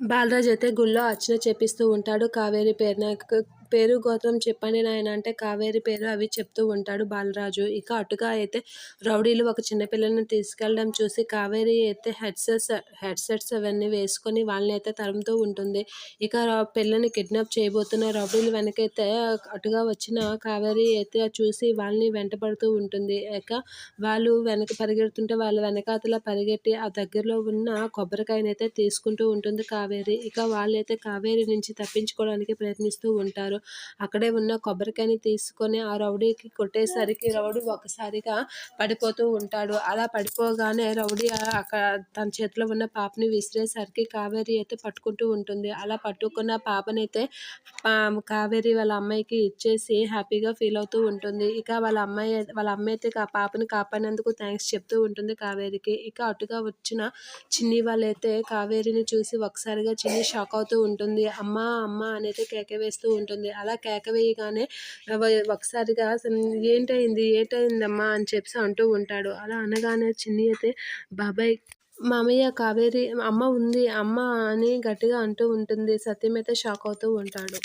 బాలరాజు అయితే గుళ్ళో అర్చన చేపిస్తూ ఉంటాడు కావేరి పేరున. పేరు గోత్రం చెప్పండి నాయన అంటే కావేరి పేరు అవి చెప్తూ ఉంటాడు బాలరాజు. ఇక అటుగా అయితే రౌడీలు ఒక చిన్న పిల్లల్ని తీసుకెళ్ళడం చూసి కావేరి అయితే హెడ్సెట్స్ అవన్నీ వేసుకొని వాళ్ళని అయితే తరుముతూ ఉంటుంది. ఇక పిల్లని కిడ్నాప్ చేయబోతున్న రౌడీలు వెనకైతే అటుగా వచ్చిన కావేరి అయితే చూసి వాళ్ళని వెంటపడుతూ ఉంటుంది. ఇక వాళ్ళు వెనక పరిగెడుతుంటే వాళ్ళ వెనకాతల పరిగెట్టి ఆ దగ్గరలో ఉన్న కొబ్బరికాయనైతే తీసుకుంటూ ఉంటుంది కావేరి. ఇక వాళ్ళైతే కావేరి నుంచి తప్పించుకోవడానికి ప్రయత్నిస్తూ ఉంటారు. అక్కడే ఉన్న కొబ్బరికాయని తీసుకొని ఆ రౌడీకి కొట్టేసరికి రౌడీ ఒకసారిగా పడిపోతూ ఉంటాడు. అలా పడిపోగానే రౌడీ అక్కడ తన చేతిలో ఉన్న పాపని విసిరేసరికి కావేరి అయితే పట్టుకుంటూ ఉంటుంది. అలా పట్టుకున్న పాపనైతే కావేరి వాళ్ళ అమ్మాయికి ఇచ్చేసి హ్యాపీగా ఫీల్ అవుతూ ఉంటుంది. ఇక వాళ్ళ అమ్మ అయితే ఆ పాపని కాపాడినందుకు థ్యాంక్స్ చెప్తూ ఉంటుంది కావేరికి. ఇక అటుగా వచ్చిన చిన్ని వాళ్ళైతే కావేరిని చూసి ఒకసారిగా చిన్ని షాక్ అవుతూ ఉంటుంది. అమ్మ అమ్మ అనైతే కేక వేస్తూ ఉంటుంది. అలా కేక వేయగానే ఒకసారిగా ఏంటయిందమ్మా అని చెప్పి అంటూ ఉంటాడు. అలా అనగానే చిన్ని అయితే బాబాయ్ మామయ్య కావేరి అమ్మ ఉంది అమ్మ అని గట్టిగా అంటూ ఉంటుంది. సత్యం అయితే షాక్ అవుతూ ఉంటాడు.